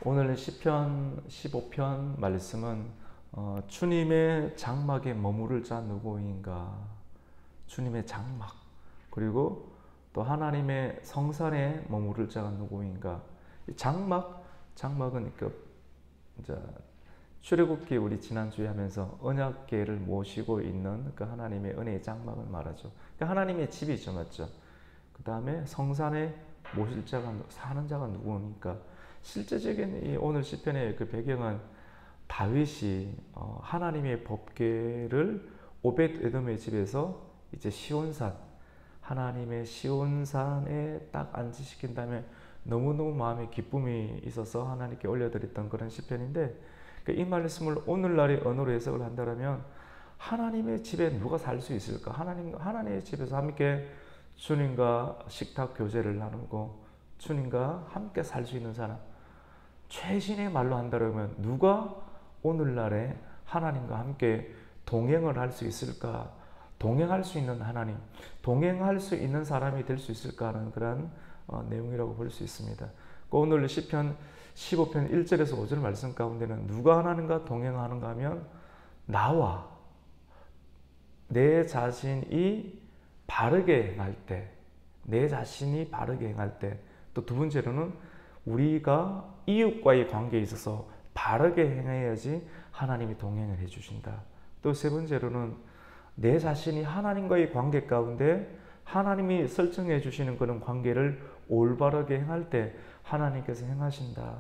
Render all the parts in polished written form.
오늘 시편 15편 말씀은 주님의 장막에 머무를 자 누구인가. 주님의 장막, 그리고 또 하나님의 성산에 머무를 자가 누구인가. 이 장막은 이제 출애굽기 우리 지난주에 하면서 언약궤를 모시고 있는 그 하나님의 은혜의 장막을 말하죠. 그러니까 하나님의 집이죠, 맞죠? 그 다음에 성산에 모실 자가, 사는 자가 누구니까. 실제적인 이 오늘 시편의 그 배경은 다윗이 하나님의 법궤를 오벳 에돔의 집에서 이제 시온산, 하나님의 시온산에 딱 안지시킨 다음에 너무너무 마음에 기쁨이 있어서 하나님께 올려드렸던 그런 시편인데, 이 말씀을 오늘날의 언어로 해석을 한다면 하나님의 집에 누가 살 수 있을까? 하나님의 집에서 함께 주님과 식탁 교제를 나누고 주님과 함께 살 수 있는 사람, 최신의 말로 한다면 누가 오늘날에 하나님과 함께 동행을 할 수 있을까? 동행할 수 있는 하나님, 동행할 수 있는 사람이 될 수 있을까 하는 그런 내용이라고 볼 수 있습니다. 오늘 시편 15편 1절에서 5절 말씀 가운데는 누가 하나님과 동행하는가 하면 나와 내 자신이 바르게 행할 때, 내 자신이 바르게 행할 때, 또 두 번째로는 우리가 이웃과의 관계에 있어서 바르게 행해야지 하나님이 동행을 해주신다. 또 세 번째로는 내 자신이 하나님과의 관계 가운데 하나님이 설정해 주시는 그런 관계를 올바르게 행할 때 하나님께서 행하신다.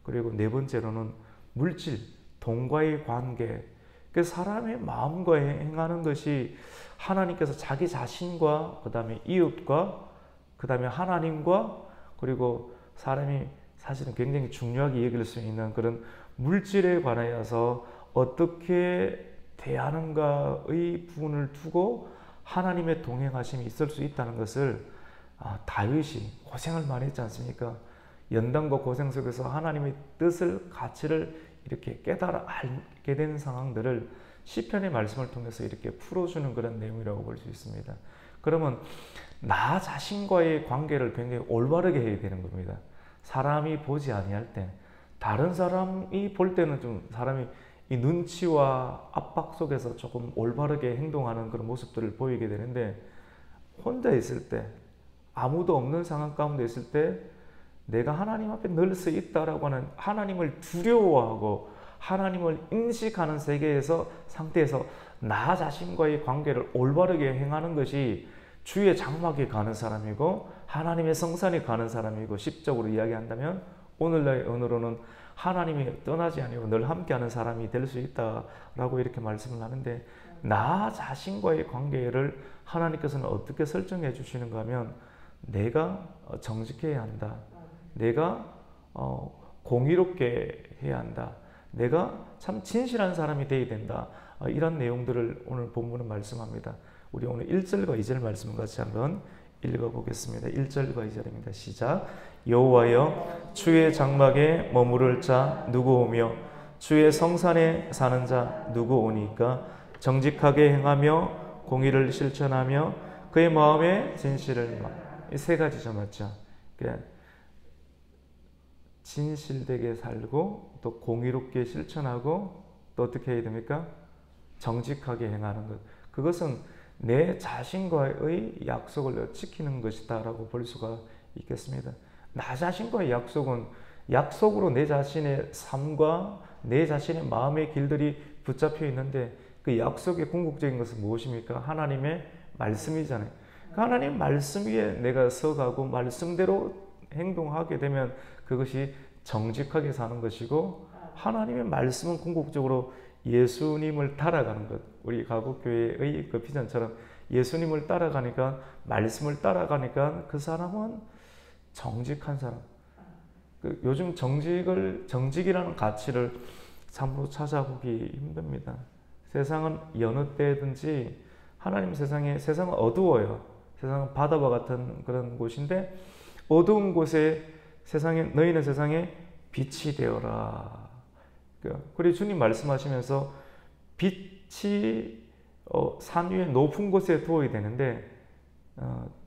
그리고 네 번째로는 물질, 돈과의 관계, 그 사람의 마음과 행하는 것이 하나님께서 자기 자신과 그 다음에 이웃과 그 다음에 하나님과, 그리고 사람이 사실은 굉장히 중요하게 여길 수 있는 그런 물질에 관하여서 어떻게 대하는가의 부분을 두고 하나님의 동행하심이 있을 수 있다는 것을 다윗이 고생을 많이 했지 않습니까? 연단과 고생 속에서 하나님의 뜻을, 가치를 이렇게 깨달아 알게 된 상황들을 시편의 말씀을 통해서 이렇게 풀어주는 그런 내용이라고 볼 수 있습니다. 그러면 나 자신과의 관계를 굉장히 올바르게 해야 되는 겁니다. 사람이 보지 아니할 때, 다른 사람이 볼 때는 좀 사람이 이 눈치와 압박 속에서 조금 올바르게 행동하는 그런 모습들을 보이게 되는데, 혼자 있을 때, 아무도 없는 상황 가운데 있을 때 내가 하나님 앞에 늘 서 있다라고 하는 하나님을 두려워하고 하나님을 인식하는 상태에서 나 자신과의 관계를 올바르게 행하는 것이 주의 장막에 가는 사람이고 하나님의 성산에 가는 사람이고, 십적으로 이야기한다면 오늘날의 언어로는 하나님이 떠나지 아니고 늘 함께하는 사람이 될 수 있다라고 이렇게 말씀을 하는데, 나 자신과의 관계를 하나님께서는 어떻게 설정해 주시는가 하면 내가 정직해야 한다. 내가 공의롭게 해야 한다. 내가 참 진실한 사람이 되어야 된다. 이런 내용들을 오늘 본문은 말씀합니다. 우리 오늘 1절과 2절 말씀 같이 한번 읽어보겠습니다. 1절과 2절입니다. 시작. 여호와여, 주의 장막에 머무를 자 누구 오며 주의 성산에 사는 자 누구 오니까? 정직하게 행하며 공의를 실천하며 그의 마음에 진실을 이 세 가지죠, 맞죠? 진실되게 살고 또 공의롭게 실천하고 또 어떻게 해야 됩니까? 정직하게 행하는 것. 그것은 내 자신과의 약속을 지키는 것이다 라고 볼 수가 있겠습니다. 나 자신과의 약속은 약속으로 내 자신의 삶과 내 자신의 마음의 길들이 붙잡혀 있는데, 그 약속의 궁극적인 것은 무엇입니까? 하나님의 말씀이잖아요. 하나님 말씀 위에 내가 서가고 말씀대로 행동하게 되면 그것이 정직하게 사는 것이고, 하나님의 말씀은 궁극적으로 예수님을 따라가는 것. 우리 가곡교회의 그 비전처럼 예수님을 따라가니까, 말씀을 따라가니까 그 사람은 정직한 사람. 요즘 정직이라는 가치를 참으로 찾아보기 힘듭니다. 세상은 여느 때든지 세상은 어두워요. 세상은 바다와 같은 그런 곳인데, 어두운 곳에 너희는 세상에 빛이 되어라. 그리고 주님 말씀하시면서 빛이 산 위에 높은 곳에 두어야 되는데,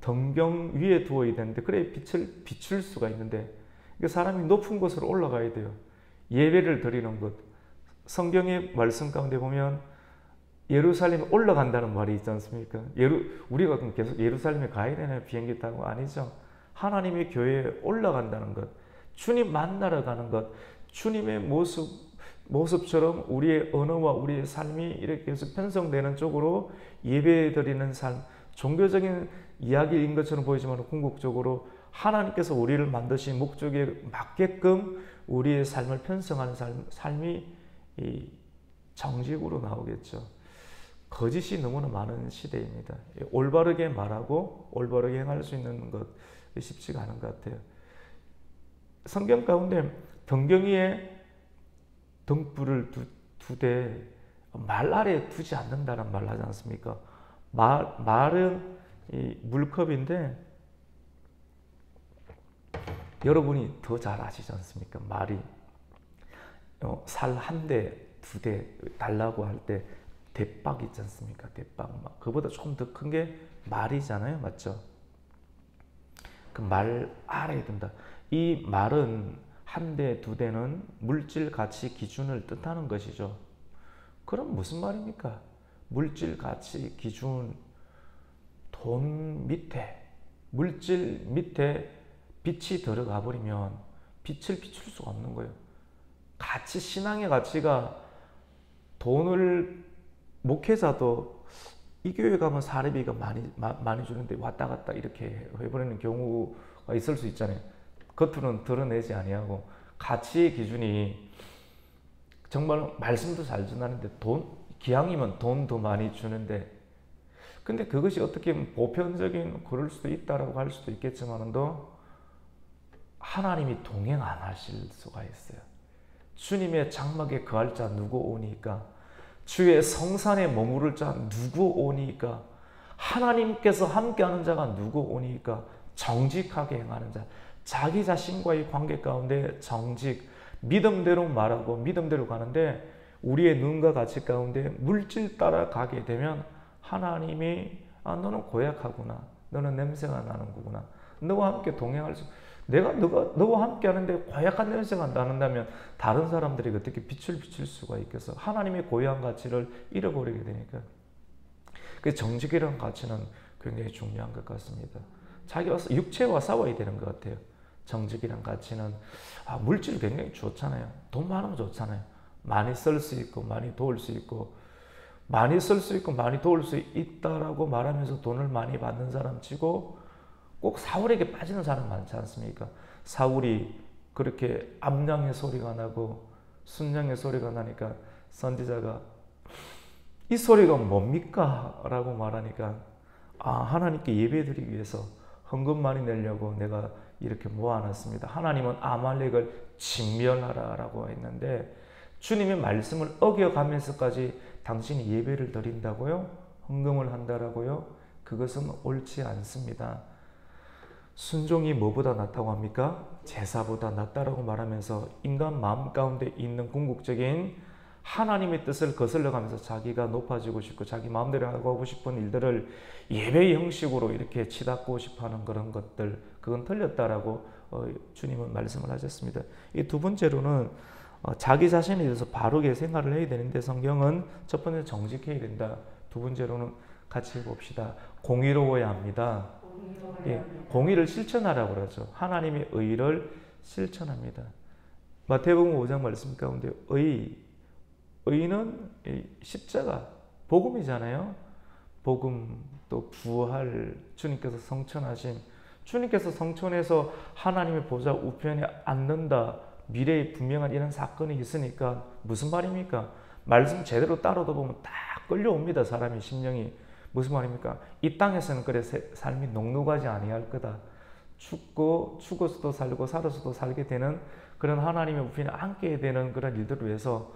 덩경 위에 두어야 되는데, 그래 빛을 비출 수가 있는데, 그러니까 사람이 높은 곳으로 올라가야 돼요. 예배를 드리는 것. 성경의 말씀 가운데 보면 예루살렘에 올라간다는 말이 있지 않습니까? 우리가 그럼 계속 예루살렘에 가야 되나요? 비행기 타고? 아니죠. 하나님의 교회에 올라간다는 것. 주님 만나러 가는 것. 주님의 모습처럼 우리의 언어와 우리의 삶이 이렇게 해서 편성되는 쪽으로 예배드리는 삶. 종교적인 이야기인 것처럼 보이지만 궁극적으로 하나님께서 우리를 만드신 목적에 맞게끔 우리의 삶을 편성하는 삶이 이 정직으로 나오겠죠. 거짓이 너무나 많은 시대입니다. 올바르게 말하고 올바르게 행할 수 있는 것 쉽지가 않은 것 같아요. 성경 가운데 등경 위에 등불을 두 대 말 아래에 두지 않는다는 말을 하지 않습니까? 말은 이 물컵인데 여러분이 더 잘 아시지 않습니까? 말이 살 한 대, 두 대 달라고 할 때 대박 있지 않습니까? 대박. 그보다 조금 더 큰 게 말이잖아요. 맞죠? 그 말 아래에 둔다. 이 말은 한 대, 두 대는 물질 가치 기준을 뜻하는 것이죠. 그럼 무슨 말입니까? 물질 가치 기준, 돈 밑에, 물질 밑에 빛이 들어가 버리면 빛을 비출 수가 없는 거예요. 가치, 신앙의 가치가 돈을 목회자도 이 교회 가면 사례비가 많이 주는데 왔다 갔다 이렇게 해버리는 경우가 있을 수 있잖아요. 겉으로는 드러내지 아니하고 가치의 기준이 정말 말씀도 잘 전하는데 기왕이면 돈 더 많이 주는데 근데 그것이 어떻게 보면 보편적인 그럴 수도 있다라고 할 수도 있겠지만도 하나님이 동행 안 하실 수가 있어요. 주님의 장막에 거할 자 누구 오니까 주의 성산에 머무를 자 누구 오니까 하나님께서 함께하는 자가 누구 오니까 정직하게 행하는 자 자기 자신과의 관계 가운데 정직 믿음대로 말하고 믿음대로 가는데 우리의 눈과 가치 가운데 물질 따라 가게 되면 하나님이 너는 고약하구나 너는 냄새가 나는 거구나 너와 함께 동행할 수 너와 함께 하는데 고약한 냄새가 나는다면 다른 사람들이 어떻게 빛을 비칠 수가 있겠어? 하나님의 고유한 가치를 잃어버리게 되니까 그 정직이라는 가치는 굉장히 중요한 것 같습니다. 자기가 육체와 싸워야 되는 것 같아요. 정직이란 가치는 물질 굉장히 좋잖아요. 돈 많으면 좋잖아요. 많이 쓸 수 있고 많이 도울 수 있고 많이 쓸 수 있고 많이 도울 수 있다라고 말하면서 돈을 많이 받는 사람 치고 꼭 사울에게 빠지는 사람 많지 않습니까? 사울이 그렇게 암양의 소리가 나고 순양의 소리가 나니까 선지자가 이 소리가 뭡니까? 라고 말하니까 하나님께 예배드리기 위해서 헌금 많이 내려고 내가 이렇게 모아놨습니다. 하나님은 아말렉을 진멸하라 라고 했는데 주님의 말씀을 어겨가면서까지 당신이 예배를 드린다고요? 헌금을 한다라고요? 그것은 옳지 않습니다. 순종이 뭐보다 낫다고 합니까? 제사보다 낫다라고 말하면서 인간 마음 가운데 있는 궁극적인 하나님의 뜻을 거슬러가면서 자기가 높아지고 싶고 자기 마음대로 하고 싶은 일들을 예배의 형식으로 이렇게 치닫고 싶어하는 그런 것들 그건 틀렸다라고 주님은 말씀을 하셨습니다. 이 두 번째로는 자기 자신에 대해서 바르게 생각을 해야 되는데 성경은 첫 번째 정직해야 된다. 두 번째로는 같이 해봅시다. 공의로워야 합니다. 공의를 실천하라고 그러죠. 하나님의 의를 실천합니다. 마태복음 5장 말씀 가운데 의는 십자가, 복음이잖아요. 복음 또 부활, 주님께서 성천하신 주님께서 성천해서 하나님의 보좌 우편에 앉는다. 미래에 분명한 이런 사건이 있으니까 무슨 말입니까? 말씀 제대로 따라도 보면 딱 끌려옵니다. 사람의 심령이. 무슨 말입니까? 이 땅에서는 그래 삶이 녹록하지 아니할 거다. 죽어서도 살고 살아서도 살게 되는 그런 하나님의 우편에 앉게 되는 그런 일들을 위해서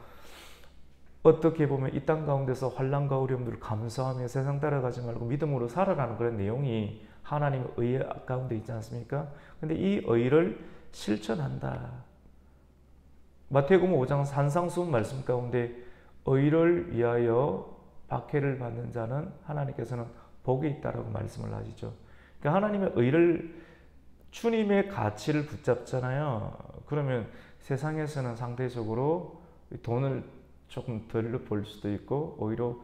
어떻게 보면 이 땅 가운데서 환난과 어려움들을 감수하며 세상 따라가지 말고 믿음으로 살아가는 그런 내용이 하나님의 의 가운데 있지 않습니까? 근데 이 의를 실천한다. 마태복음 5장 산상수훈 말씀 가운데 의를 위하여 박해를 받는 자는 하나님께서는 복이 있다라고 말씀을 하시죠. 그러니까 하나님의 의를 주님의 가치를 붙잡잖아요. 그러면 세상에서는 상대적으로 돈을 조금 덜 벌 수도 있고 오히려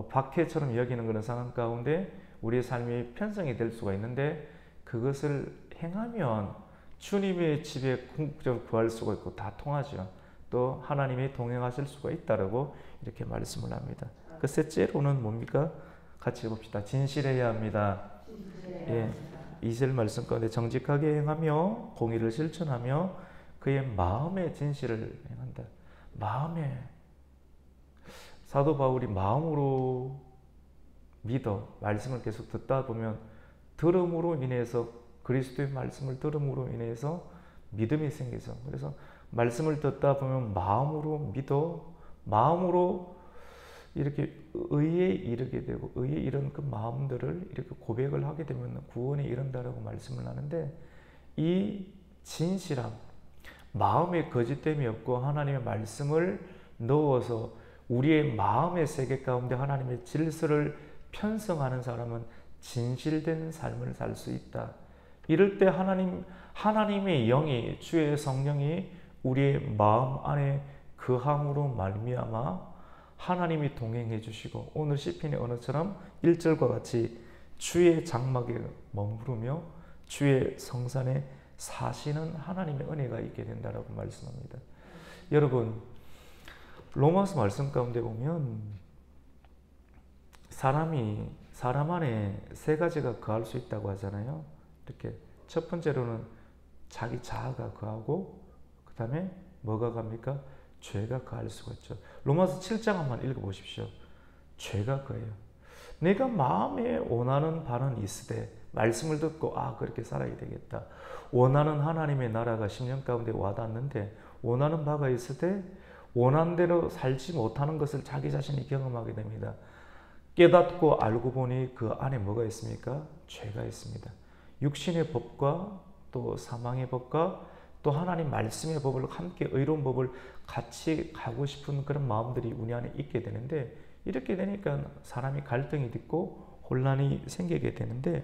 박해처럼 여기는 그런 상황 가운데 우리의 삶이 편성이 될 수가 있는데 그것을 행하면 주님의 집에 궁극적으로 구할 수가 있고 다 통하죠. 또 하나님이 동행하실 수가 있다라고 이렇게 말씀을 합니다. 그 셋째로는 뭡니까? 같이 봅시다. 진실해야 합니다. 예, 2절 말씀 가운데 정직하게 행하며 공의를 실천하며 그의 마음의 진실을 행한다. 마음에 사도 바울이 마음으로 믿어 말씀을 계속 듣다 보면 들음으로 인해서 그리스도의 말씀을 들음으로 인해서 믿음이 생기죠. 그래서 말씀을 듣다 보면 마음으로 믿어 마음으로 이렇게 의에 이르게 되고 의에 이른 그 마음들을 이렇게 고백을 하게 되면 구원에 이른다라고 말씀을 하는데 이 진실함 마음에 거짓됨이 없고 하나님의 말씀을 넣어서 우리의 마음의 세계 가운데 하나님의 질서를 편성하는 사람은 진실된 삶을 살 수 있다. 이럴 때 하나님의 영이 주의 성령이 우리의 마음 안에 거함으로 말미암아 하나님이 동행해 주시고 오늘 시편의 언어처럼 1절과 같이 주의 장막에 머무르며 주의 성산에 사시는 하나님의 은혜가 있게 된다라고 말씀합니다. 여러분 로마서 말씀 가운데 보면 사람 안에 세 가지가 거할 수 있다고 하잖아요. 이렇게 첫 번째로는 자기 자아가 거하고 그 다음에 뭐가 갑니까? 죄가 거할 수가 있죠. 로마서 7장 한번 읽어보십시오. 죄가 거예요. 내가 마음에 원하는 바는 있으되 말씀을 듣고 그렇게 살아야 되겠다. 원하는 하나님의 나라가 10년 가운데 와닿는데 원하는 바가 있으되 원하는 대로 살지 못하는 것을 자기 자신이 경험하게 됩니다. 깨닫고 알고 보니 그 안에 뭐가 있습니까? 죄가 있습니다. 육신의 법과 또 사망의 법과 또 하나님 말씀의 법을 함께 의로운 법을 같이 가고 싶은 그런 마음들이 우리 안에 있게 되는데 이렇게 되니까 사람이 갈등이 있고 혼란이 생기게 되는데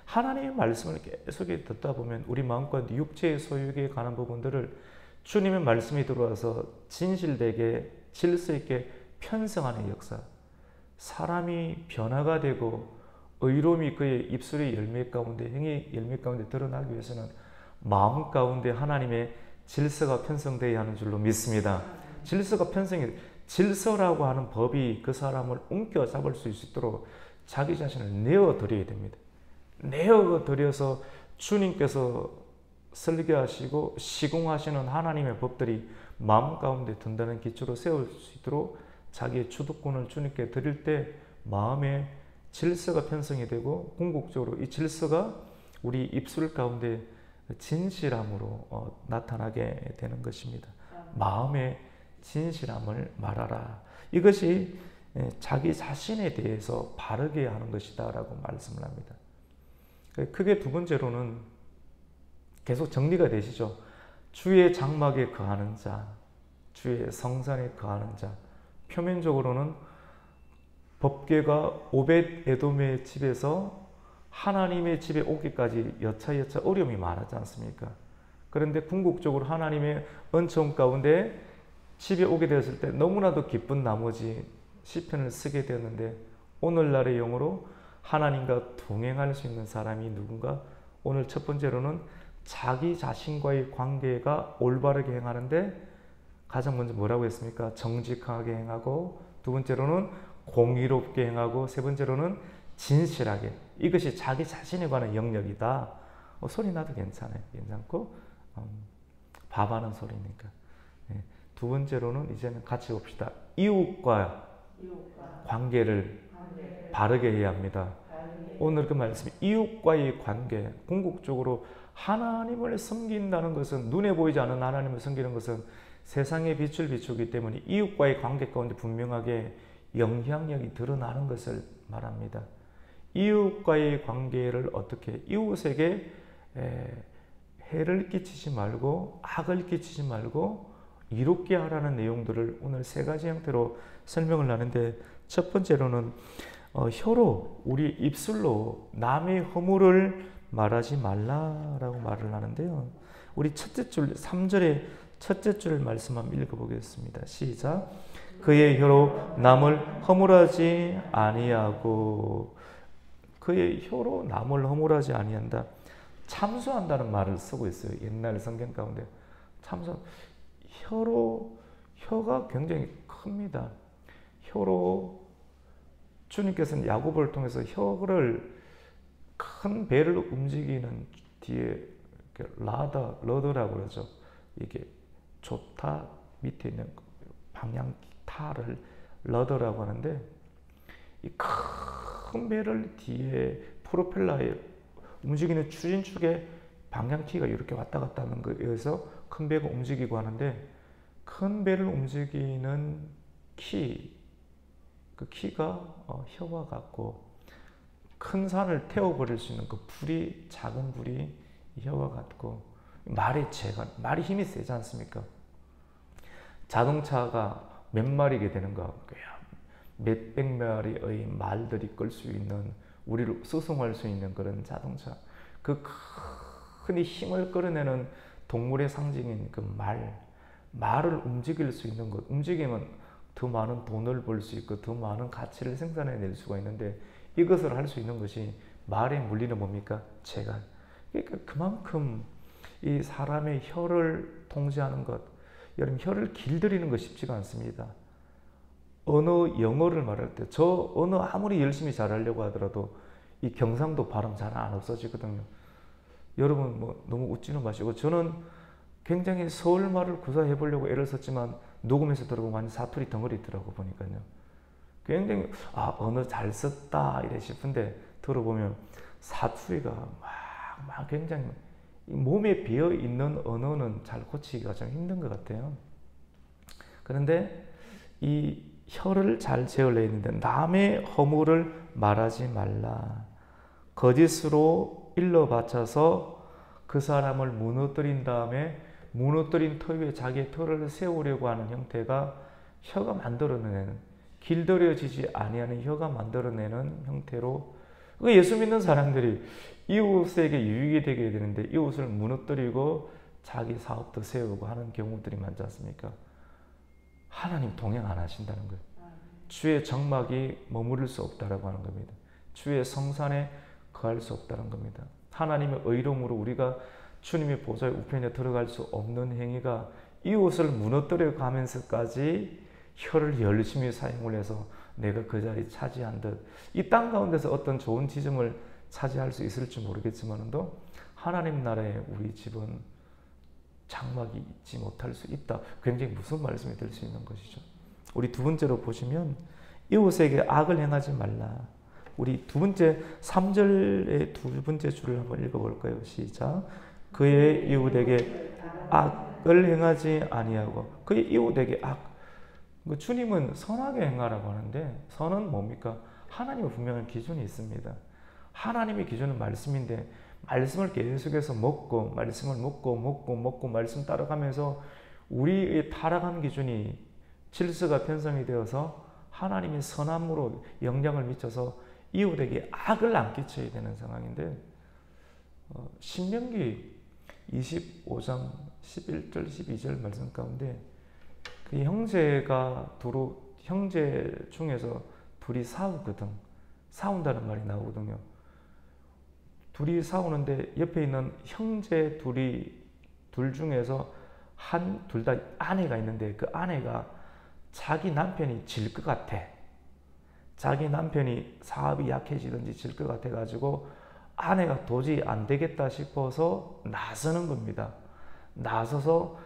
하나님의 말씀을 계속 듣다 보면 우리 마음과 육체의 소유에 관한 부분들을 주님의 말씀이 들어와서 진실되게 질서 있게 편성하는 역사 사람이 변화가 되고 의로움이 그의 입술의 열매 가운데 행의 열매 가운데 드러나기 위해서는 마음 가운데 하나님의 질서가 편성되어야 하는 줄로 믿습니다. 질서가 편성이 질서라고 하는 법이 그 사람을 움켜잡을 수 있도록 자기 자신을 내어드려야 됩니다. 내어드려서 주님께서 설계하시고 시공하시는 하나님의 법들이 마음 가운데 든든한 기초로 세울 수 있도록 자기의 주도권을 주님께 드릴 때 마음의 질서가 편성이 되고 궁극적으로 이 질서가 우리 입술 가운데 진실함으로 나타나게 되는 것입니다. 마음의 진실함을 말하라. 이것이 자기 자신에 대해서 바르게 하는 것이다 라고 말씀을 합니다. 크게 두 번째로는 계속 정리가 되시죠. 주의 장막에 거하는 자, 주의 성산에 거하는 자. 표면적으로는 법궤가 오벳 에돔의 집에서 하나님의 집에 오기까지 여차여차 어려움이 많았지 않습니까? 그런데 궁극적으로 하나님의 은총 가운데 집에 오게 되었을 때 너무나도 기쁜 나머지 시편을 쓰게 되었는데 오늘날의 영으로 하나님과 동행할 수 있는 사람이 누군가? 오늘 첫 번째로는 자기 자신과의 관계가 올바르게 행하는데 가장 먼저 뭐라고 했습니까? 정직하게 행하고 두 번째로는 공의롭게 행하고 세 번째로는 진실하게. 이것이 자기 자신에 관한 영역이다. 소리 나도 괜찮아요. 괜찮고 밥하는 소리니까. 두 번째로는 이제는 같이 봅시다. 이웃과 관계를 바르게 해야 합니다. 오늘 그 말씀이 이웃과의 관계, 궁극적으로 하나님을 섬긴다는 것은 눈에 보이지 않는 하나님을 섬기는 것은 세상의 빛을 비추기 때문에 이웃과의 관계 가운데 분명하게 영향력이 드러나는 것을 말합니다. 이웃과의 관계를 어떻게 이웃에게 해를 끼치지 말고 악을 끼치지 말고 이롭게 하라는 내용들을 오늘 세 가지 형태로 설명을 하는데 첫 번째로는 혀로 우리 입술로 남의 허물을 말하지 말라라고 말을 하는데요. 우리 첫째 줄 3절의 첫째 줄 말씀 한번 읽어보겠습니다. 시작. 그의 혀로 남을 허물하지 아니하고, 그의 혀로 남을 허물하지 아니한다. 참수한다는 말을 쓰고 있어요. 옛날 성경 가운데 참수. 혀가 굉장히 큽니다. 혀로 주님께서는 야고보를 통해서 혀를, 큰 배를 움직이는 뒤에 러더라고 그러죠. 이게 좋다 밑에 있는 방향타를 러더라고 하는데, 이 큰 배를 뒤에 프로펠러에 움직이는 추진축에 방향키가 이렇게 왔다 갔다 하는 거에 의해서 큰 배가 움직이고 하는데, 큰 배를 움직이는 키, 그 키가 혀와 같고, 큰 산을 태워버릴 수 있는 그 불이, 작은 불이 혀와 같고, 말이 힘이 세지 않습니까? 자동차가 몇 마리게 되는 거, 몇백 마리의 말들이 끌 수 있는, 우리를 수송할 수 있는 그런 자동차, 그 큰 힘을 끌어내는 동물의 상징인 그 말을 움직일 수 있는 것, 움직이면 더 많은 돈을 벌 수 있고 더 많은 가치를 생산해낼 수가 있는데, 이것을 할 수 있는 것이 말의 물리는 뭡니까? 재간. 그러니까 그만큼 이 사람의 혀를 통제하는 것, 여러분 혀를 길들이는 것 쉽지가 않습니다. 영어를 말할 때 저 언어 아무리 열심히 잘하려고 하더라도 이 경상도 발음 잘 안 없어지거든요. 여러분 뭐 너무 웃지는 마시고, 저는 굉장히 서울말을 구사해 보려고 애를 썼지만 녹음해서 들어보면 완전 사투리 덩어리 있더라고 보니까요. 굉장히 언어 잘 썼다 이래 싶은데, 들어보면 사투리가 막 굉장히, 몸에 비어 있는 언어는 잘 고치기가 좀 힘든 것 같아요. 그런데 이 혀를 잘 제어해야 되는데, 남의 허물을 말하지 말라. 거짓으로 일러 바쳐서 그 사람을 무너뜨린 다음에 무너뜨린 터 위에 자기의 터를 세우려고 하는 형태가 혀가 만들어내는, 길들여지지 아니하는 혀가 만들어내는 형태로, 예수 믿는 사람들이 이웃에게 유익이 되게 되는데 이웃을 무너뜨리고 자기 사업도 세우고 하는 경우들이 많지 않습니까? 하나님 동행 안 하신다는 거예요. 주의 정막이 머무를 수 없다라고 하는 겁니다. 주의 성산에 거할 수 없다는 겁니다. 하나님의 의로움으로 우리가 주님의 보좌의 우편에 들어갈 수 없는 행위가, 이웃을 무너뜨려 가면서까지 혀를 열심히 사용을 해서 내가 그 자리 차지한 듯, 이 땅 가운데서 어떤 좋은 지점을 차지할 수 있을지 모르겠지만도 하나님 나라에 우리 집은 장막이 있지 못할 수 있다. 굉장히 무슨 말씀이 될 수 있는 것이죠. 우리 두 번째로 보시면 이웃에게 악을 행하지 말라. 우리 두 번째 3절의 두 번째 줄을 한번 읽어볼까요? 시작. 그의 이웃에게 악을 행하지 아니하고, 그의 이웃에게 악. 주님은 선하게 행하라고 하는데, 선은 뭡니까? 하나님의 분명한 기준이 있습니다. 하나님의 기준은 말씀인데, 말씀을 계속해서 말씀을 먹고 말씀 따라가면서 우리의 타락한 기준이 질서가 편성이 되어서 하나님의 선함으로 영향을 미쳐서 이웃에게 악을 안 끼쳐야 되는 상황인데, 신명기 25장 11절 12절 말씀 가운데 그 형제 중에서 둘이 싸운다는 말이 나오거든요. 둘이 싸우는데 옆에 있는 형제 둘 중에서 둘 다 아내가 있는데, 그 아내가 자기 남편이 질 것 같아. 자기 남편이 사업이 약해지든지 질 것 같아 가지고 아내가 도저히 안 되겠다 싶어서 나서는 겁니다. 나서서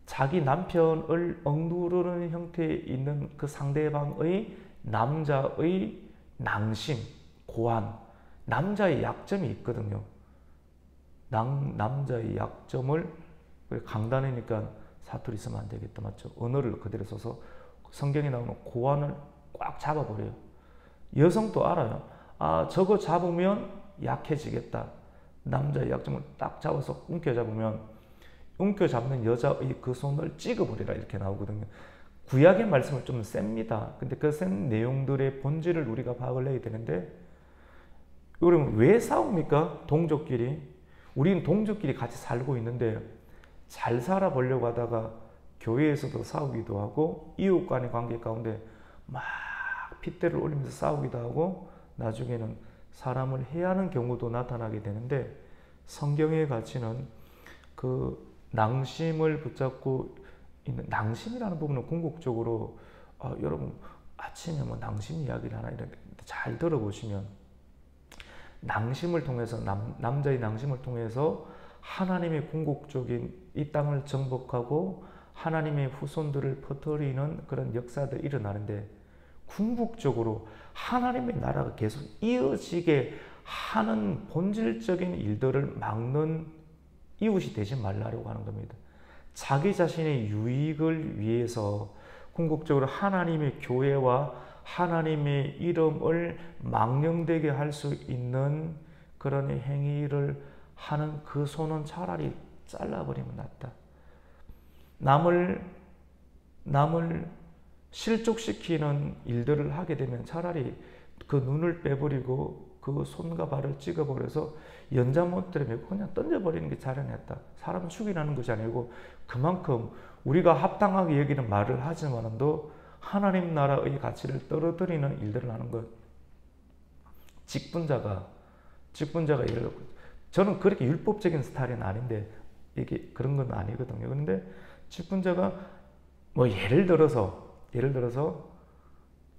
자기 남편을 억누르는 형태에 있는 그 상대방의 남자의 낭심, 고안, 남자의 약점이 있거든요. 남자의 약점을, 강단이니까 사투리 쓰면 안 되겠다, 맞죠? 언어를 그대로 써서 성경에 나오는 고안을 꽉 잡아버려요. 여성도 알아요. 저거 잡으면 약해지겠다. 남자의 약점을 딱 잡아서 움켜잡는 여자의 그 손을 찍어버리라, 이렇게 나오거든요. 구약의 말씀은 좀 셉니다. 근데 그 센 내용들의 본질을 우리가 파악을 해야 되는데, 그러면 왜 싸웁니까? 동족끼리. 우리는 동족끼리 같이 살고 있는데 잘 살아보려고 하다가 교회에서도 싸우기도 하고 이웃 간의 관계 가운데 막 핏대를 올리면서 싸우기도 하고 나중에는 사람을 해하는 경우도 나타나게 되는데, 성경의 가치는 그 낭심을 붙잡고 있는, 낭심이라는 부분은 궁극적으로 여러분 아침에 뭐 낭심 이야기를 하나 이렇게 잘 들어보시면, 낭심을 통해서 남자의 낭심을 통해서 하나님의 궁극적인 이 땅을 정복하고 하나님의 후손들을 퍼뜨리는 그런 역사들이 일어나는데, 궁극적으로 하나님의 나라가 계속 이어지게 하는 본질적인 일들을 막는 이웃이 되지 말라고 하는 겁니다. 자기 자신의 유익을 위해서 궁극적으로 하나님의 교회와 하나님의 이름을 망령되게 할 수 있는 그런 행위를 하는 그 손은 차라리 잘라버리면 낫다. 남을 실족시키는 일들을 하게 되면 차라리 그 눈을 빼버리고 그 손과 발을 찍어버려서 연장못들에 메고 그냥 던져버리는 게 자연했다. 사람 죽이라는 것이 아니고 그만큼 우리가 합당하게 여기는 말을 하지만도 하나님 나라의 가치를 떨어뜨리는 일들을 하는 것. 직분자가 예를 들어, 저는 그렇게 율법적인 스타일은 아닌데 이게 그런 건 아니거든요. 그런데 직분자가 뭐 예를 들어서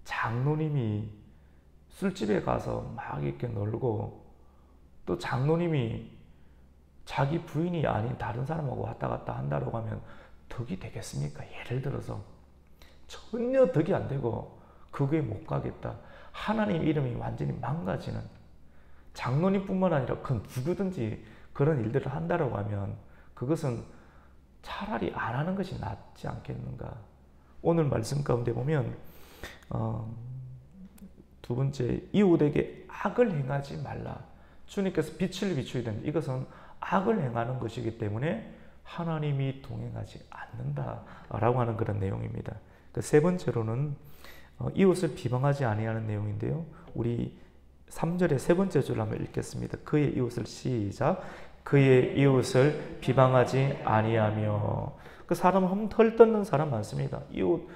장로님이 술집에 가서 막 이렇게 놀고, 또 장로님이 자기 부인이 아닌 다른 사람하고 왔다 갔다 한다고 하면 덕이 되겠습니까? 예를 들어서 전혀 덕이 안 되고 그게 못 가겠다. 하나님 이름이 완전히 망가지는, 장로님뿐만 아니라 그 누구든지 그런 일들을 한다고 하면 그것은 차라리 안 하는 것이 낫지 않겠는가. 오늘 말씀 가운데 보면 두 번째, 이웃에게 악을 행하지 말라. 주님께서 빛을 비추어야 된다. 이것은 악을 행하는 것이기 때문에 하나님이 동행하지 않는다라고 하는 그런 내용입니다. 세 번째로는 이웃을 비방하지 아니하는 내용인데요. 우리 3절의 세 번째 줄을 한번 읽겠습니다. 그의 이웃을 시작. 그의 이웃을 비방하지 아니하며. 그 사람 헐뜯는 사람 많습니다. 이웃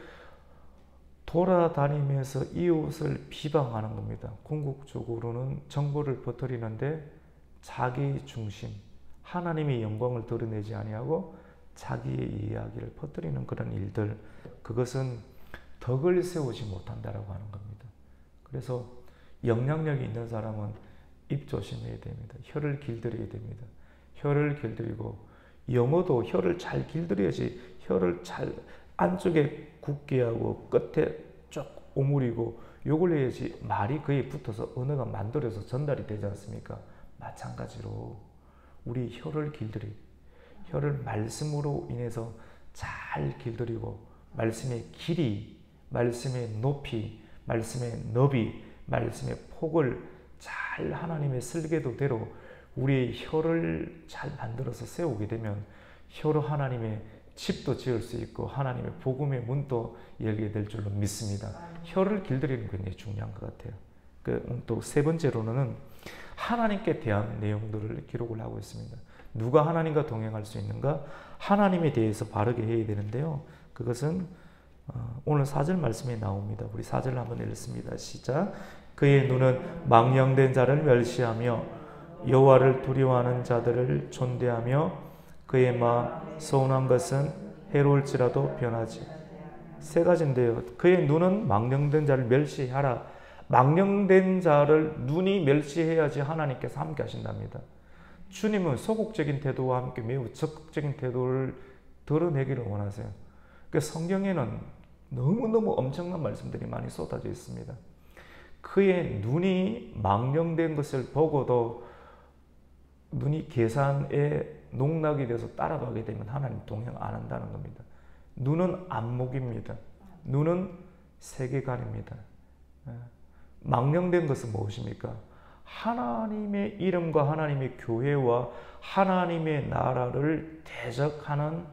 돌아다니면서 이웃을 비방하는 겁니다. 궁극적으로는 정보를 퍼뜨리는데 자기 중심, 하나님의 영광을 드러내지 아니하고 자기의 이야기를 퍼뜨리는 그런 일들, 그것은 덕을 세우지 못한다라고 하는 겁니다. 그래서 영향력이 있는 사람은 입 조심해야 됩니다. 혀를 길들여야 됩니다. 혀를 길들이고, 영어도 혀를 잘 길들여야지, 혀를 잘 안쪽에 굳게 하고 끝에 쭉 오므리고 욕을 해야지 말이 그에 붙어서 언어가 만들어서 전달이 되지 않습니까? 마찬가지로 우리 혀를 길들이, 혀를 말씀으로 인해서 잘 길들이고, 말씀의 길이, 말씀의 높이, 말씀의 너비, 말씀의 폭을 잘 하나님의 설계도대로 우리의 혀를 잘 만들어서 세우게 되면 혀로 하나님의 집도 지을 수 있고 하나님의 복음의 문도 열게 될 줄로 믿습니다. 혀를 길들이는 게 굉장히 중요한 것 같아요. 또 세 번째로는 하나님께 대한 내용들을 기록을 하고 있습니다. 누가 하나님과 동행할 수 있는가? 하나님에 대해서 바르게 해야 되는데요. 그것은 오늘 4절 말씀에 나옵니다. 우리 4절 한번 읽습니다. 시작. 그의 눈은 망령된 자를 멸시하며 여호와를 두려워하는 자들을 존대하며 그의 마음 서운한 것은 해로울지라도 변하지. 세 가지인데요. 그의 눈은 망령된 자를 멸시하라. 망령된 자를 눈이 멸시해야지 하나님께서 함께 하신답니다. 주님은 소극적인 태도와 함께 매우 적극적인 태도를 드러내기를 원하세요. 성경에는 너무너무 엄청난 말씀들이 많이 쏟아져 있습니다. 그의 눈이 망령된 것을 보고도 눈이 계산에 농락이 돼서 따라가게 되면 하나님 동행 안 한다는 겁니다. 눈은 안목입니다. 눈은 세계관입니다. 망령된 것은 무엇입니까? 하나님의 이름과 하나님의 교회와 하나님의 나라를 대적하는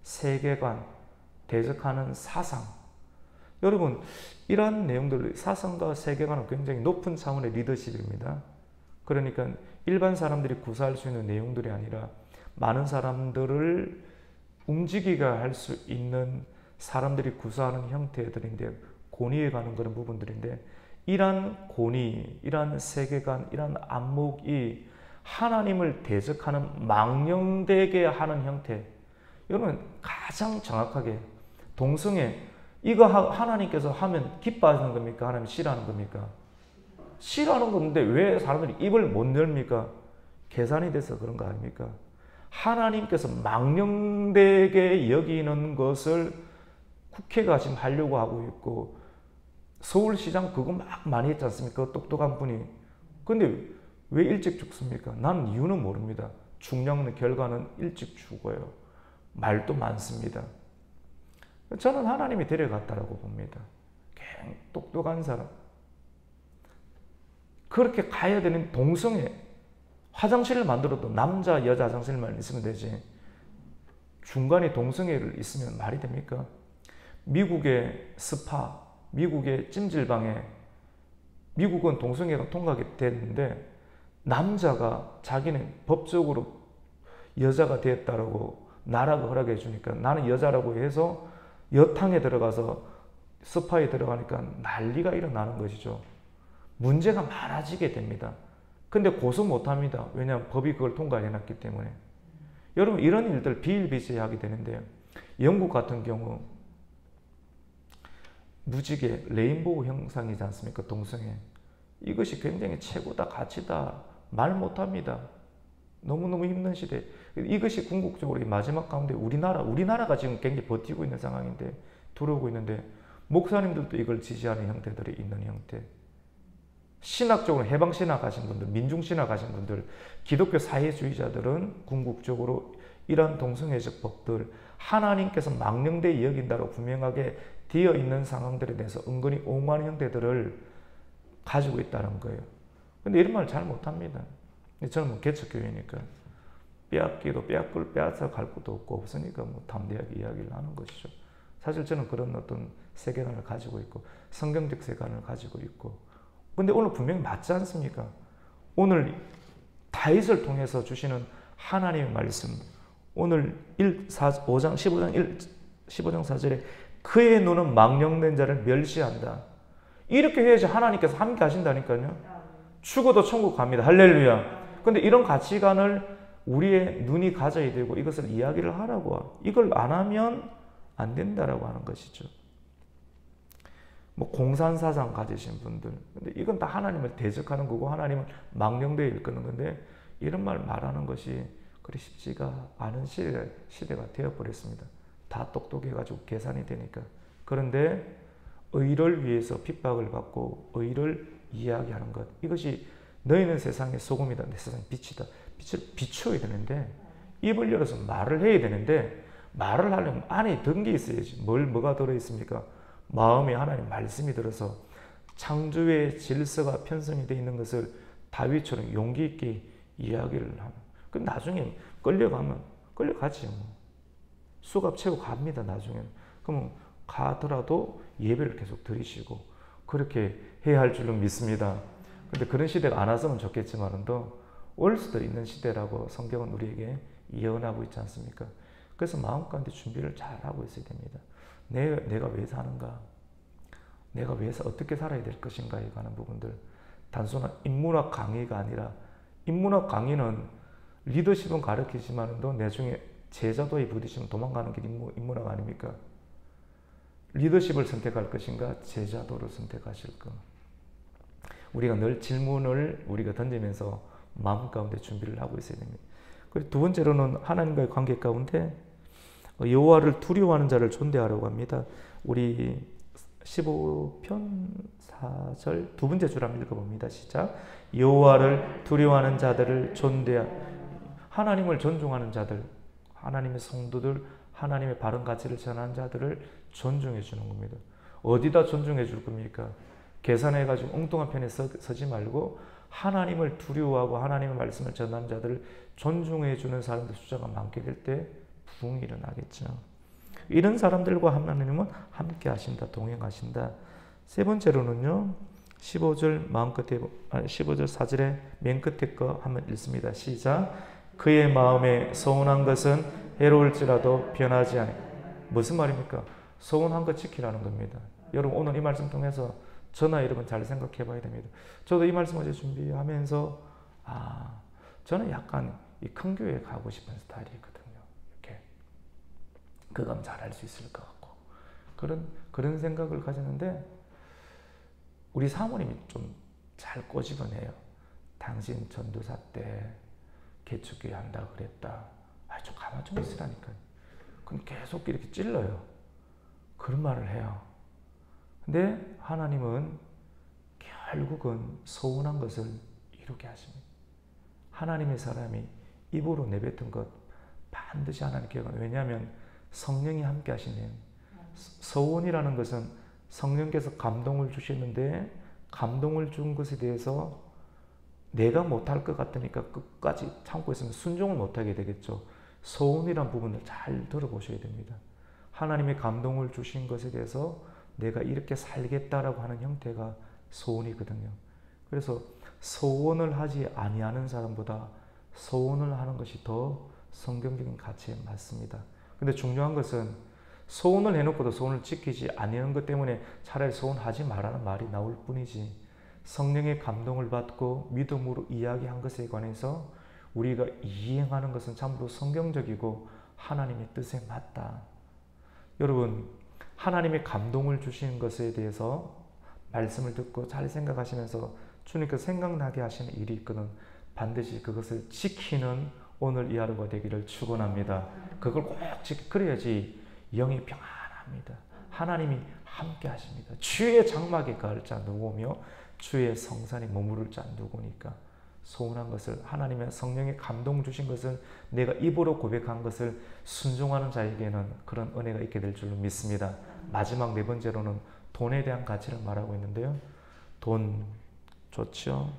세계관, 대적하는 사상. 여러분, 이러한 내용들, 사상과 세계관은 굉장히 높은 차원의 리더십입니다. 그러니까 일반 사람들이 구사할 수 있는 내용들이 아니라 많은 사람들을 움직이게 할 수 있는 사람들이 구사하는 형태들인데, 권위에 가는 그런 부분들인데, 이러한 권위, 이러한 세계관, 이러한 안목이 하나님을 대적하는 망령되게 하는 형태. 여러분 가장 정확하게 동성애, 이거 하나님께서 하면 기뻐하는 겁니까? 하나님 싫어하는 겁니까? 싫어하는 건데 왜 사람들이 입을 못 열입니까? 계산이 돼서 그런 거 아닙니까? 하나님께서 망령되게 여기는 것을 국회가 지금 하려고 하고 있고, 서울시장 그거 막 많이 했지 않습니까? 똑똑한 분이. 근데 왜 일찍 죽습니까? 나는 이유는 모릅니다. 중요한 결과는 일찍 죽어요. 말도 많습니다. 저는 하나님이 데려갔다라고 봅니다. 굉장히 똑똑한 사람. 그렇게 가야 되는 동성애. 화장실을 만들어도 남자, 여자 화장실만 있으면 되지. 중간에 동성애를 있으면 말이 됩니까? 미국의 스파, 미국의 찜질방에, 미국은 동성애가 통과가 됐는데 남자가 자기는 법적으로 여자가 되었다라고 나라가 허락해 주니까 나는 여자라고 해서 여탕에 들어가서 스파에 들어가니까 난리가 일어나는 것이죠. 문제가 많아지게 됩니다. 근데 고소 못합니다. 왜냐하면 법이 그걸 통과해놨기 때문에. 여러분 이런 일들 비일비재하게 되는데, 영국 같은 경우 무지개 레인보우 형상이지 않습니까? 동성애. 이것이 굉장히 최고다, 가치다 말 못합니다. 너무너무 힘든 시대. 이것이 궁극적으로 마지막 가운데 우리나라가 지금 굉장히 버티고 있는 상황인데, 들어오고 있는데, 목사님들도 이걸 지지하는 형태들이 있는 형태. 신학적으로 해방신학 하신 분들, 민중신학 하신 분들, 기독교 사회주의자들은 궁극적으로 이러한 동성애적 법들, 하나님께서 망령되이 여긴다고 분명하게 되어 있는 상황들에 대해서 은근히 옹호하는 형태들을 가지고 있다는 거예요. 근데 이런 말 잘 못합니다. 저는 뭐 개척교회니까 빼앗기도 빼앗아 갈 것도 없으니까 뭐 담대하게 이야기를 하는 것이죠. 사실 저는 그런 어떤 세계관을 가지고 있고, 성경적 세계관을 가지고 있고, 근데 오늘 분명히 맞지 않습니까? 오늘 다윗을 통해서 주시는 하나님의 말씀, 오늘 15장 4절에 그의 눈은 망령된 자를 멸시한다. 이렇게 해야지 하나님께서 함께 하신다니까요. 죽어도 천국 갑니다. 할렐루야. 근데 이런 가치관을 우리의 눈이 가져야 되고 이것을 이야기를 하라고, 이걸 안 하면 안 된다라고 하는 것이죠. 뭐 공산사상 가지신 분들, 근데 이건 다 하나님을 대적하는 거고 하나님을 망령되이 일컫는 건데, 이런 말 말하는 것이 그리 쉽지가 않은 시대가 되어버렸습니다. 다 똑똑해가지고 계산이 되니까. 그런데 의를 위해서 핍박을 받고 의를 이야기하는 것, 이것이 너희는 세상의 소금이다, 내 세상의 빛이다. 빛을 비춰야 되는데, 입을 열어서 말을 해야 되는데, 말을 하려면 안에 든 게 있어야지. 뭐가 들어있습니까? 마음에 하나님 말씀이 들어서 창조의 질서가 편성이 되어 있는 것을 다윗처럼 용기 있게 이야기를 하면, 그 나중에 끌려가지. 뭐. 수갑 채고 갑니다, 나중에는. 그러면 가더라도 예배를 계속 드리시고, 그렇게 해야 할 줄로 믿습니다. 근데 그런 시대가 안 왔으면 좋겠지만도 올 수도 있는 시대라고 성경은 우리에게 예언하고 있지 않습니까? 그래서 마음 가운데 준비를 잘 하고 있어야 됩니다. 내가 왜 사는가? 내가 왜 어떻게 살아야 될 것인가에 관한 부분들. 단순한 인문학 강의가 아니라, 인문학 강의는 리더십은 가르치지만도 나중에 제자도에 부딪히면 도망가는 게 인문학 아닙니까? 리더십을 선택할 것인가? 제자도를 선택하실 것. 우리가 늘 질문을 우리가 던지면서 마음 가운데 준비를 하고 있어야 됩니다. 그리고 두 번째로는 하나님과의 관계 가운데 여호와를 두려워하는 자를 존대하라고 합니다. 우리 15편 4절 두 번째 줄 한번 읽어봅니다. 시작. 여호와를 두려워하는 자들을 하나님을 존중하는 자들, 하나님의 성도들, 하나님의 바른 가치를 전하는 자들을 존중해 주는 겁니다. 어디다 존중해 줄 겁니까? 계산해가지고 엉뚱한 편에 서지 말고 하나님을 두려워하고 하나님의 말씀을 전하는 자들을 존중해 주는 사람들 숫자가 많게 될 때 부흥이 일어나겠죠. 이런 사람들과 하나님은 함께 하신다, 동행하신다. 세 번째로는요, 15절 마음 끝에 15절 4절의 맨 끝에 거 한번 읽습니다. 시작. 그의 마음에 서운한 것은 해로울지라도 변하지 않아. 무슨 말입니까? 서운한 것 지키라는 겁니다. 여러분 오늘 이 말씀 통해서 저나 여러분 잘 생각해 봐야 됩니다. 저도 이 말씀 어제 준비하면서 저는 약간 이 큰 교회 가고 싶은 스타일이거든요. 이렇게 그감 잘할 수 있을 것 같고 그런 생각을 가졌는데 우리 사모님이 좀 잘 꼬집어내요. 당신 전도사 때 개척교회 한다 그랬다. 좀 가만 좀 있으라니까요. 그럼 계속 이렇게 찔러요. 그런 말을 해요. 근데 하나님은 결국은 서운한 것을 이루게 하십니다. 하나님의 사람이 입으로 내뱉은 것 반드시 하나님께 가요. 왜냐하면 성령이 함께 하시네요. 서원이라는 것은 성령께서 감동을 주시는데 감동을 준 것에 대해서 내가 못할 것 같으니까 끝까지 참고 있으면 순종을 못하게 되겠죠. 서원이란 부분을 잘 들어보셔야 됩니다. 하나님의 감동을 주신 것에 대해서 내가 이렇게 살겠다라고 하는 형태가 서원이거든요. 그래서 서원을 하지 아니하는 사람보다 서원을 하는 것이 더 성경적인 가치에 맞습니다. 근데 중요한 것은 서원을 해놓고도 서원을 지키지 아니하는 것 때문에 차라리 서원하지 말라는 말이 나올 뿐이지 성령의 감동을 받고 믿음으로 이야기한 것에 관해서 우리가 이행하는 것은 참으로 성경적이고 하나님의 뜻에 맞다. 여러분 하나님의 감동을 주시는 것에 대해서 말씀을 듣고 잘 생각하시면서 주님께서 생각나게 하시는 일이 있거든 반드시 그것을 지키는 오늘 이 하루가 되기를 축원합니다. 그걸 꼭 그래야지 영이 평안합니다. 하나님이 함께 하십니다. 주의 장막에 거할 자 누구며 주의 성산에 머무를 자 누구니까. 소원한 것을 하나님의 성령의 감동 주신 것을 내가 입으로 고백한 것을 순종하는 자에게는 그런 은혜가 있게 될 줄로 믿습니다. 마지막 네 번째로는 돈에 대한 가치를 말하고 있는데요. 돈 좋죠.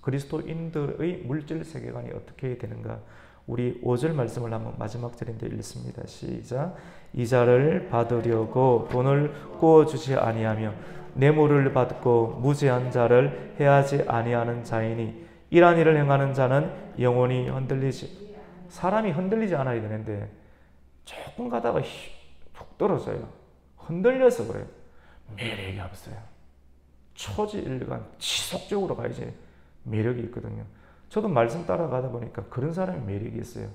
그리스도인들의 물질 세계관이 어떻게 되는가. 우리 5절 말씀을 한번 마지막 절인데 읽습니다. 시작. 이자를 받으려고 돈을 꾸어주지 아니하며 뇌물을 받고 무죄한 자를 해하지 아니하는 자이니 이러한 일을 행하는 자는 영원히 흔들리지. 사람이 흔들리지 않아야 되는데 조금 가다가 툭 떨어져요. 흔들려서 그래요. 매력이 없어요. 초지일관 지속적으로 가야지 매력이 있거든요. 저도 말씀 따라가다 보니까 그런 사람이 매력이 있어요.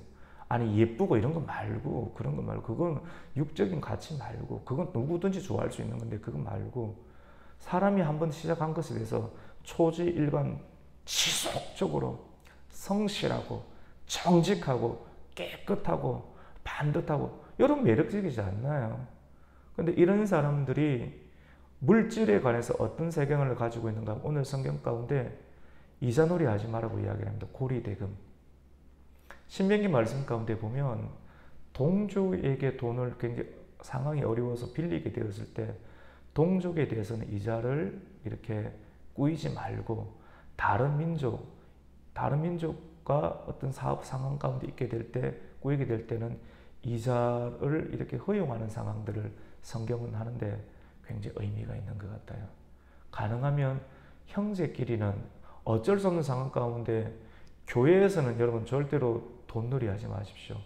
아니 예쁘고 이런 거 말고 그런 거 말고 그건 육적인 가치 말고 그건 누구든지 좋아할 수 있는 건데 그거 말고 사람이 한번 시작한 것에 대해서 초지일관 지속적으로 성실하고 정직하고 깨끗하고 반듯하고 여러분 매력적이지 않나요? 근데 이런 사람들이 물질에 관해서 어떤 세경을 가지고 있는가 오늘 성경 가운데 이자놀이 하지 말라고 이야기를 합니다. 고리대금. 신명기 말씀 가운데 보면 동족에게 돈을 굉장히 상황이 어려워서 빌리게 되었을 때 동족에 대해서는 이자를 이렇게 꾸이지 말고 다른 민족과 어떤 사업 상황 가운데 있게 될 때 꾸이게 될 때는 이자를 이렇게 허용하는 상황들을 성경은 하는데 굉장히 의미가 있는 것 같아요. 가능하면 형제끼리는 어쩔 수 없는 상황 가운데 교회에서는 여러분 절대로 돈놀이 하지 마십시오.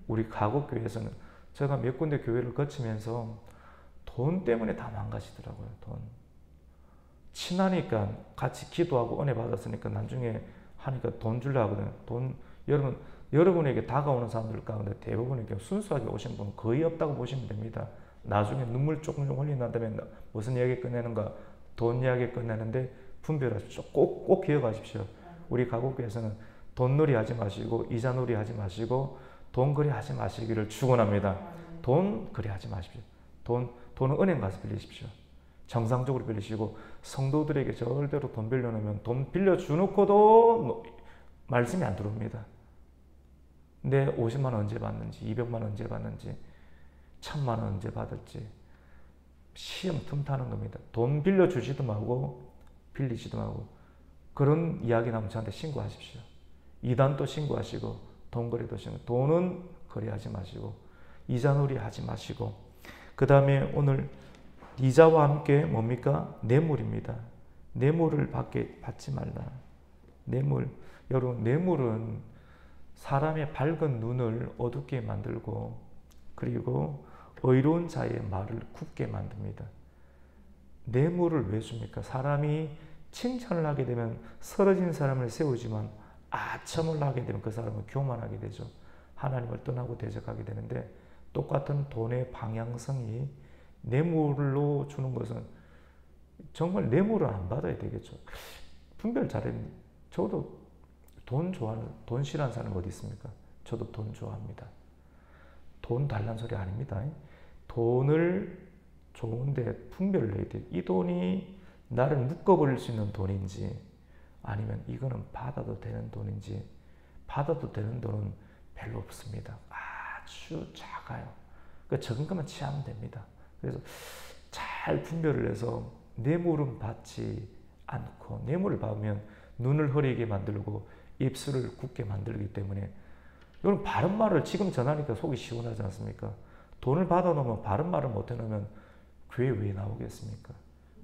우리 가곡교회에서는 제가 몇 군데 교회를 거치면서 돈 때문에 다 망가지더라고요. 돈. 친하니까 같이 기도하고 은혜 받았으니까 나중에 하니까 돈 주려고 하거든요. 돈, 여러분에게 다가오는 사람들 가운데 대부분에게 순수하게 오신 분 거의 없다고 보시면 됩니다. 나중에 눈물 조금 흘리는 다음에 무슨 이야기 끝내는가? 돈 이야기 끝내는데 분별하십시오. 꼭 기억하십시오. 우리 가곡교회에서는 돈놀이 하지 마시고 이자놀이 하지 마시고 돈거래 하지 마시기를 축원합니다. 돈거래 하지 마십시오. 돈은 은행 가서 빌리십시오. 정상적으로 빌리시고 성도들에게 절대로 돈 빌려놓으면 돈 빌려주놓고도 말씀이 안 들어옵니다. 내 50만 원 언제 받는지 200만 원 언제 받는지 1000만 원 언제 받을지 시험 틈타는 겁니다. 돈 빌려주지도 말고 빌리지도 말고 그런 이야기 나오면 저한테 신고하십시오. 이단도 신고하시고 돈거래도 신고 돈은 거래하지 마시고 이자놀이 하지 마시고 그 다음에 오늘 이자와 함께 뭡니까? 뇌물입니다. 뇌물을 받지 말라. 뇌물, 여러분 뇌물은 사람의 밝은 눈을 어둡게 만들고 그리고 의로운 자의 말을 굽게 만듭니다. 뇌물을 왜 줍니까? 사람이 칭찬을 하게 되면 쓰러진 사람을 세우지만 아첨을 하게 되면 그 사람은 교만하게 되죠. 하나님을 떠나고 대적하게 되는데 똑같은 돈의 방향성이 뇌물로 주는 것은 정말 뇌물을 안 받아야 되겠죠. 분별 잘해. 저도 돈 싫어하는 사람 어디 있습니까? 저도 돈 좋아합니다. 돈 달란 소리 아닙니다. 돈을 좋은데 분별을 해야 돼요. 이 돈이 나를 묶어버릴 수 있는 돈인지 아니면 이거는 받아도 되는 돈인지. 받아도 되는 돈은 별로 없습니다. 아주 작아요. 그 적은 것만 취하면 됩니다. 그래서 잘 분별을 해서 뇌물은 받지 않고, 뇌물을 받으면 눈을 흐리게 만들고 입술을 굳게 만들기 때문에, 여러분 바른 말을 지금 전하니까 속이 시원하지 않습니까? 돈을 받아놓으면 바른 말을 못 해놓으면 교회 왜 나오겠습니까?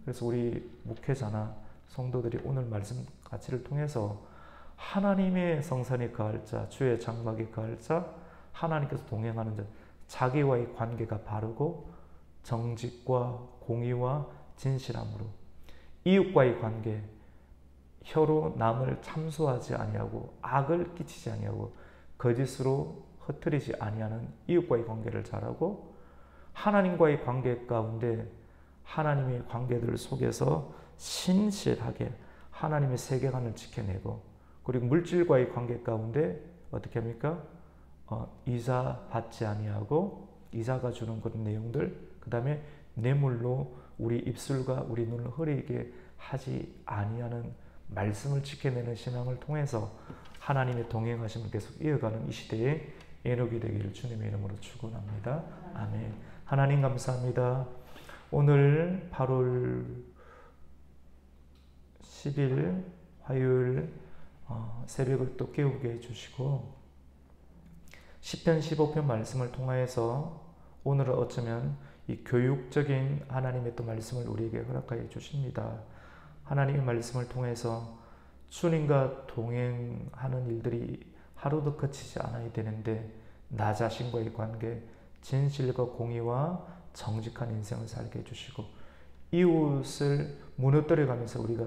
그래서 우리 목회자나 성도들이 오늘 말씀 가치를 통해서 하나님의 성산에 거할 자, 주의 장막에 거할 자, 하나님께서 동행하는 자, 자기와의 관계가 바르고 정직과 공의와 진실함으로, 이웃과의 관계, 혀로 남을 참소하지 아니하고 악을 끼치지 아니하고 거짓으로 흩뜨리지 아니하는 이웃과의 관계를 잘하고, 하나님과의 관계 가운데 하나님의 관계들 속에서 신실하게 하나님의 세계관을 지켜내고, 그리고 물질과의 관계 가운데 어떻게 합니까? 이자 받지 아니하고, 이자가 주는 그런 내용들, 그 다음에 뇌물로 우리 입술과 우리 눈을 흐리게 하지 아니하는 말씀을 지켜내는 신앙을 통해서 하나님의 동행하심을 계속 이어가는 이 시대에 에녹이 되기를 주님의 이름으로 축원합니다. 아멘. 하나님 감사합니다. 오늘 8월 10일 화요일 새벽을 또 깨우게 해주시고, 시편 15편 말씀을 통하여서 오늘은 어쩌면 이 교육적인 하나님의 또 말씀을 우리에게 허락하여 주십니다. 하나님의 말씀을 통해서 주님과 동행하는 일들이 하루도 그치지 않아야 되는데, 나 자신과의 관계, 진실과 공의와 정직한 인생을 살게 해주시고, 이웃을 무너뜨려가면서 우리가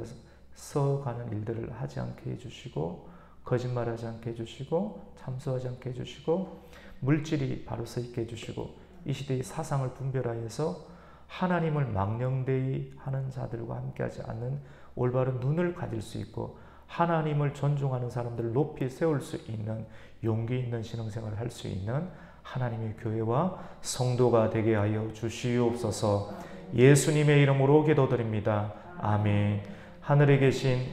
써가는 일들을 하지 않게 해주시고, 거짓말하지 않게 해주시고, 참소하지 않게 해주시고, 물질이 바로 서 있게 해주시고, 이 시대의 사상을 분별하여서 하나님을 망령되이 하는 자들과 함께하지 않는 올바른 눈을 가질 수 있고, 하나님을 존중하는 사람들을 높이 세울 수 있는 용기 있는 신앙생활을 할 수 있는 하나님의 교회와 성도가 되게 하여 주시옵소서. 예수님의 이름으로 기도드립니다. 아멘. 하늘에 계신